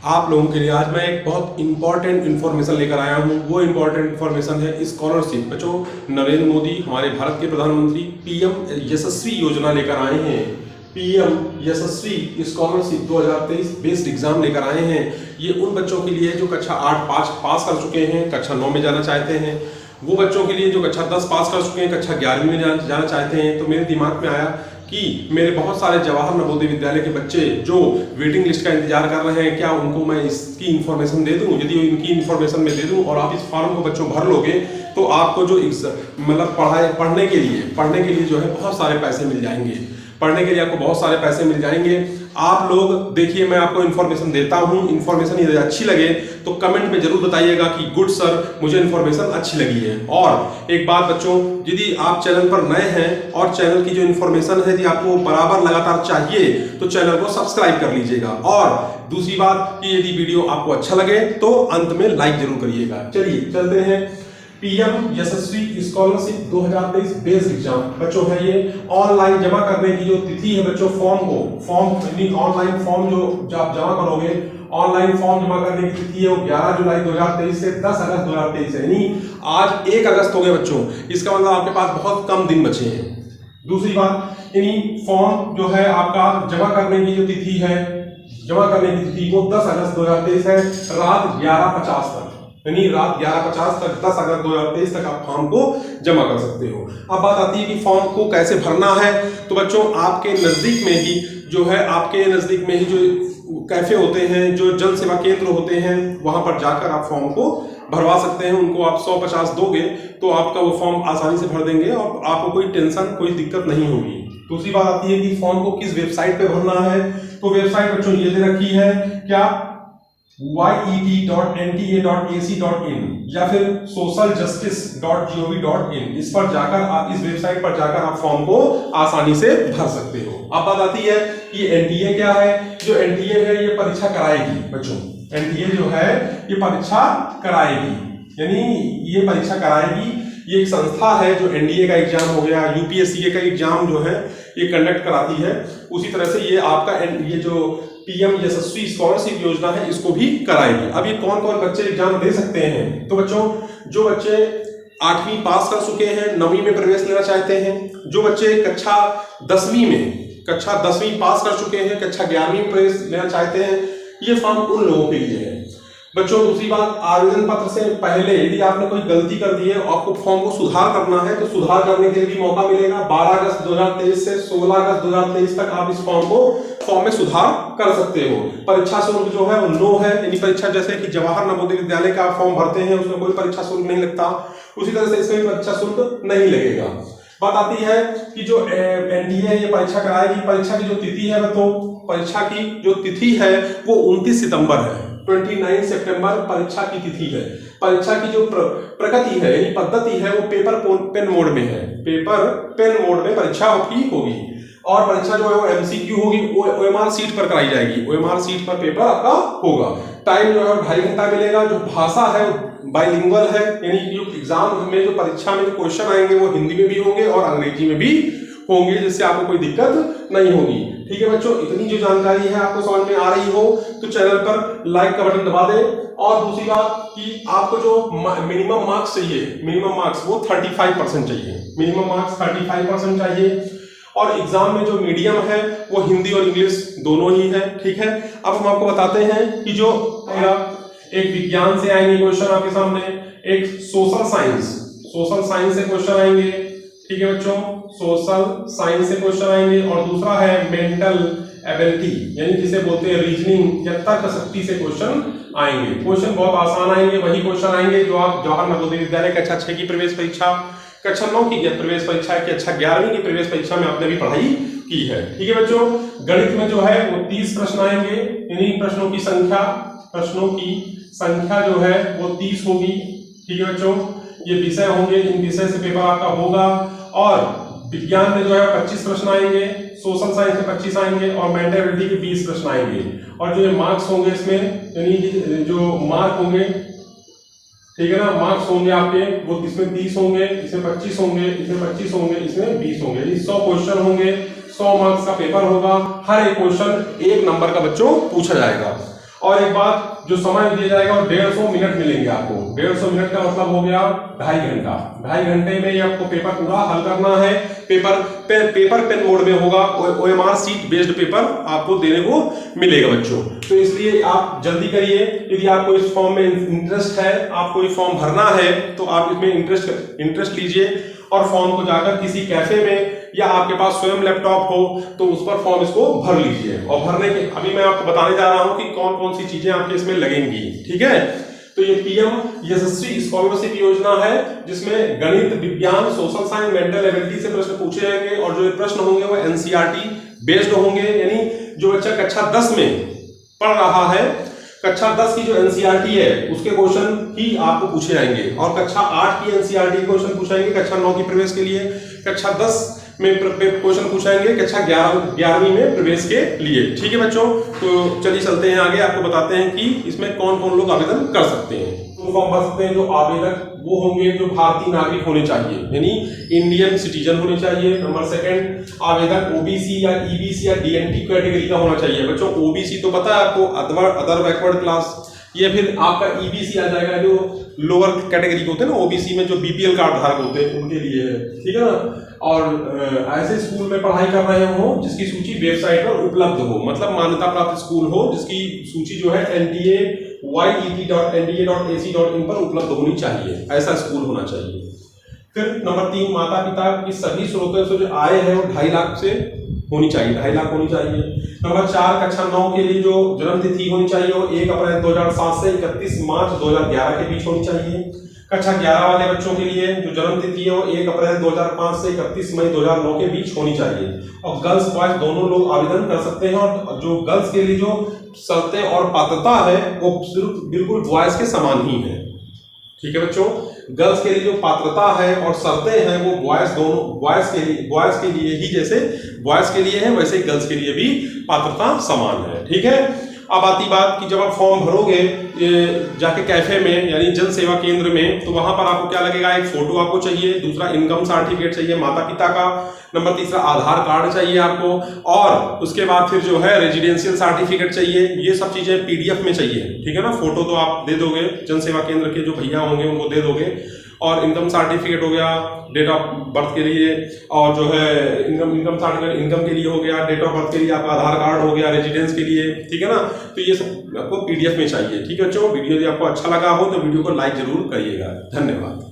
आप लोगों के लिए आज मैं एक बहुत इंपॉर्टेंट इन्फॉर्मेशन लेकर आया हूं। वो इंपॉर्टेंट इन्फॉर्मेशन है स्कॉलरशिप। बच्चों, नरेंद्र मोदी हमारे भारत के प्रधानमंत्री पीएम यशस्वी योजना लेकर आए हैं। पीएम यशस्वी स्कॉलरशिप 2023 बेस्ड एग्जाम लेकर आए हैं। ये उन बच्चों के लिए जो कक्षा 8 पास कर चुके हैं, कक्षा 9 में जाना चाहते हैं, वो बच्चों के लिए जो कक्षा 10 पास कर चुके हैं, कक्षा 11वीं में जाना चाहते हैं। तो मेरे दिमाग में आया कि मेरे बहुत सारे जवाहर नवोदय विद्यालय के बच्चे जो वेटिंग लिस्ट का इंतजार कर रहे हैं, क्या उनको मैं इसकी इन्फॉर्मेशन दे दूं? यदि इनकी इन्फॉर्मेशन मैं दे दूं और आप इस फॉर्म को बच्चों भर लोगे तो आपको जो मतलब पढ़ने के लिए जो है बहुत सारे पैसे मिल जाएंगे। पढ़ने के लिए आपको बहुत सारे पैसे मिल जाएंगे। आप लोग देखिए, मैं आपको इन्फॉर्मेशन देता हूं। इन्फॉर्मेशन यदि अच्छी लगे तो कमेंट में जरूर बताइएगा कि गुड सर, मुझे इन्फॉर्मेशन अच्छी लगी है। और एक बात बच्चों, यदि आप चैनल पर नए हैं और चैनल की जो इन्फॉर्मेशन है यदि आपको बराबर लगातार चाहिए तो चैनल को सब्सक्राइब कर लीजिएगा। और दूसरी बात कि यदि वीडियो आपको अच्छा लगे तो अंत में लाइक जरूर करिएगा। चलिए चलते हैं। पीएम यशस्वी स्कॉलरशिप 2023 बेस्ड एग्जाम बच्चों है। ये ऑनलाइन जमा करने की जो तिथि है बच्चों, ऑनलाइन फॉर्म जो आप जमा करोगे, ऑनलाइन फॉर्म जमा करने की तिथि है वो 11 जुलाई 2023 से 10 अगस्त 2023 है। यानी आज 1 अगस्त हो गए बच्चों। इसका मतलब आपके पास बहुत कम दिन बचे हैं। दूसरी बात, यानी फॉर्म जो है आपका जमा करने की जो तिथि है, जमा करने की तिथि वो 10 अगस्त 2023 है, रात 11:50 तक। यानी रात 11:50 तक 10 अगस्त 2023 तक आप फॉर्म को जमा कर सकते हो। अब बात आती है कि फॉर्म को कैसे भरना है। तो बच्चों, आपके नजदीक में ही जो कैफे होते हैं, जो जन सेवा केंद्र होते हैं, वहां पर जाकर आप फॉर्म को भरवा सकते हैं। उनको आप 150 दोगे तो आपका वो फॉर्म आसानी से भर देंगे और आपको कोई टेंशन, कोई दिक्कत नहीं होगी। दूसरी बात आती है कि फॉर्म को किस वेबसाइट पे भरना है। तो वेबसाइट बच्चों ये दे रखी है, क्या yet.nta.ac.in या फिर socialjustice.gov.in। इस पर जाकर आप, इस वेबसाइट पर जाकर आप फॉर्म को आसानी से भर सकते हो। अब बात आती है कि एनटीए क्या है। जो एनटीए है ये परीक्षा कराएगी बच्चों। एनटीए जो है ये परीक्षा कराएगी, यानी ये परीक्षा कराएगी। ये एक संस्था है जो एनडीए का एग्जाम हो गया, यूपीएससी का एग्जाम जो है ये कंडक्ट कराती है। उसी तरह से ये आपका ये जो पीएम यशस्वी स्कॉलरशिप योजना है इसको भी कराएगी। अब ये कौन कौन बच्चे एग्जाम दे सकते हैं। तो बच्चों, जो बच्चे 8वीं पास कर चुके हैं, 9वीं में प्रवेश लेना चाहते हैं, जो बच्चे कक्षा 10वीं पास कर चुके हैं, कक्षा 11वीं में प्रवेश लेना चाहते हैं, ये फॉर्म उन लोगों के लिए है बच्चों। दूसरी बात, आवेदन पत्र से पहले यदि आपने कोई गलती कर दी है और आपको फॉर्म को सुधार करना है तो सुधार करने के लिए भी मौका मिलेगा। 12 अगस्त 2023 से 16 अगस्त 2023 तक आप इस फॉर्म में सुधार कर सकते हो। परीक्षा शुल्क जो है वो नो है, यानी परीक्षा जैसे कि जवाहर नवोदय विद्यालय का फॉर्म भरते हैं उसमें कोई परीक्षा शुल्क नहीं लगता, उसी तरह से इसमें परीक्षा शुल्क नहीं लगेगा। बात आती है कि जो एनडीए ये परीक्षा कराएगी, परीक्षा की जो तिथि है तो परीक्षा की जो तिथि है वो 29 सितंबर है। 29 सितंबर परीक्षा की तिथि है। परीक्षा की जो प्रगति है यानी पद्धति है वो पेपर पेन मोड में है। पेपर पेन मोड में परीक्षा आपकी होगी और परीक्षा जो है वो एमसीक्यू होगी, ओएमआर सीट पर कराई जाएगी। ओएमआर सीट पर पेपर आपका होगा। टाइम जो है 2.5 घंटा मिलेगा। जो भाषा है बाइलिंगुअल है, यानी जो एग्जाम में जो परीक्षा में जो क्वेश्चन आएंगे वो हिंदी में भी होंगे और अंग्रेजी में भी होंगे, जिससे आपको कोई दिक्कत नहीं होगी। ठीक है बच्चों, इतनी जो जानकारी है आपको समझ में आ रही हो तो चैनल पर लाइक का बटन दबा दें। और दूसरी बात कि आपको जो मिनिमम मार्क्स चाहिए, मिनिमम मार्क्स वो 35% चाहिए। मिनिमम मार्क्स 35% चाहिए। और एग्जाम में जो मीडियम है वो हिंदी और इंग्लिश दोनों ही है। ठीक है, अब हम आपको बताते हैं कि जो एक विज्ञान से आएंगे क्वेश्चन आपके सामने, एक सोशल साइंस से क्वेश्चन आएंगे। ठीक है बच्चों, सोशल साइंस से क्वेश्चन आएंगे। और दूसरा है मेंटल एबिलिटी, यानी जिसे बोलते हैं रीजनिंग या तर्क शक्ति से क्वेश्चन आएंगे। क्वेश्चन बहुत आसान आएंगे, वही क्वेश्चन आएंगे जो आप जवाहर नवोदय विद्यालय कक्षा 6 की प्रवेश परीक्षा, कक्षा 9 की प्रवेश परीक्षा, कक्षा 11वीं की प्रवेश परीक्षा में आपने भी पढ़ाई की है। ठीक है बच्चों, गणित में जो है वो 30 प्रश्न आएंगे, यानी प्रश्नों की संख्या जो है वो 30 होगी। ठीक है बच्चों, ये विषय होंगे, इन विषय से पेपर आपका होगा। और विज्ञान में जो है 25 प्रश्न आएंगे, सोशल साइंस में 25 आएंगे और मेंटल एबिलिटी के 20 प्रश्न आएंगे। और जो ये मार्क्स होंगे इसमें, यानी जो मार्क होंगे, ठीक है ना, मार्क्स होंगे आपके वो इसमें 30 होंगे, इसमें 25 होंगे, इसमें 25 होंगे, इसमें 20 होंगे। 100 क्वेश्चन होंगे, 100 मार्क्स का पेपर होगा। हर एक क्वेश्चन 1 नंबर का बच्चों पूछा जाएगा। और एक बात, जो समय दिया जाएगा वो 150 मिनट मिलेंगे आपको। 150 मिनट का मतलब हो गया 2.5 घंटा। 2.5 घंटे में ये आपको पेपर पूरा हल करना है। पेपर पेन मोड में होगा, OMR शीट बेस्ड पेपर आपको देने को मिलेगा बच्चों। तो इसलिए आप जल्दी करिए। यदि आपको इस फॉर्म में इंटरेस्ट है, आपको ये फॉर्म भरना है, तो आप इसमें इंटरेस्ट लीजिए और फॉर्म को जाकर किसी कैफे में या आपके पास स्वयं लैपटॉप हो तो उस पर फॉर्म इसको भर लीजिए। और भरने के अभी मैं आपको बताने जा रहा हूं कि कौन कौन सी चीजें आपके इसमें लगेंगी, ठीक है। तो ये PM यशस्वी स्कॉलरशिप योजना है, जिसमें गणित, विज्ञान, सोशल साइंस, मेंटल एबिलिटी से प्रश्न पूछे जाएंगे और जो प्रश्न होंगे वो NCERT बेस्ड होंगे। यानी जो बच्चा कक्षा 10 में पढ़ रहा है, कक्षा 10 की जो NCERT है उसके क्वेश्चन ही आपको पूछे जाएंगे, और कक्षा 8 की NCERT क्वेश्चन पूछाएंगे कक्षा 9 की प्रवेश के लिए, कक्षा 10 में क्वेश्चन पूछाएंगे कक्षा 11वीं में प्रवेश के लिए, ठीक है बच्चों। तो चलिए चलते हैं आगे, आपको बताते हैं कि इसमें कौन कौन लोग आवेदन कर सकते हैं। तो फॉर्म भर सकते हैं जो आवेदक वो होंगे जो भारतीय नागरिक होने चाहिए, यानी इंडियन सिटीजन होने चाहिए। नंबर 2, आवेदक OBC या EBC या DNT कैटेगरी का होना चाहिए। बच्चों OBC तो पता है आपको, अदर बैकवर्ड क्लास, ये फिर आपका EBC आ जाएगा जो लोअर कैटेगरी के होते हैं ना, OBC में जो BPL कार्ड धारक होते हैं उनके लिए है, ठीक है ना। और ऐसे स्कूल में पढ़ाई कर रहे हो जिसकी सूची वेबसाइट पर उपलब्ध हो, मतलब मान्यता प्राप्त स्कूल हो जिसकी सूची जो है NTA.NDA.AC.in पर उपलब्ध होनी चाहिए, ऐसा स्कूल होना चाहिए। फिर नंबर 3, माता पिता की सभी स्रोतों से जो आय है वो 2.5 लाख से होनी चाहिए, 2.5 लाख होनी चाहिए। नंबर 4, कक्षा 9 के लिए जो जन्म तिथि होनी चाहिए वो 1 अप्रैल 2007 से 31 मार्च 2011 के बीच होनी चाहिए। कक्षा 11 वाले बच्चों के लिए जो जन्म तिथि है वो 1 अप्रैल 2005 से 31 मई 2009 के बीच होनी चाहिए। और गर्ल्स बॉयज दोनों लोग आवेदन कर सकते हैं। और जो गर्ल्स के लिए जो शर्तें और पात्रता है वो सिर्फ बिल्कुल बॉयज के समान ही है, ठीक है बच्चों। गर्ल्स के लिए जो पात्रता है और शर्तें हैं वो बॉयज के लिए ही जैसे बॉयज के लिए है वैसे गर्ल्स के लिए भी पात्रता समान है, ठीक है। अब आती बात कि जब आप फॉर्म भरोगे जाके कैफे में यानी जन सेवा केंद्र में, तो वहां पर आपको क्या लगेगा, एक फोटो आपको चाहिए, दूसरा इनकम सर्टिफिकेट चाहिए माता पिता का, नंबर 3 आधार कार्ड चाहिए आपको, और उसके बाद फिर जो है रेजिडेंशियल सर्टिफिकेट चाहिए। ये सब चीजें PDF में चाहिए, ठीक है ना। फोटो तो आप दे दोगे, जन सेवा केंद्र के जो भैया होंगे उनको दे दोगे, और इनकम सर्टिफिकेट हो गया डेट ऑफ बर्थ के लिए, और जो है इनकम सर्टिफिकेट इनकम के लिए हो गया, डेट ऑफ बर्थ के लिए आपका आधार कार्ड हो गया, रेजिडेंस के लिए, ठीक है ना। तो ये सब आपको PDF में चाहिए, ठीक है बच्चों। वीडियो यदि आपको अच्छा लगा हो तो वीडियो को लाइक जरूर करिएगा। धन्यवाद।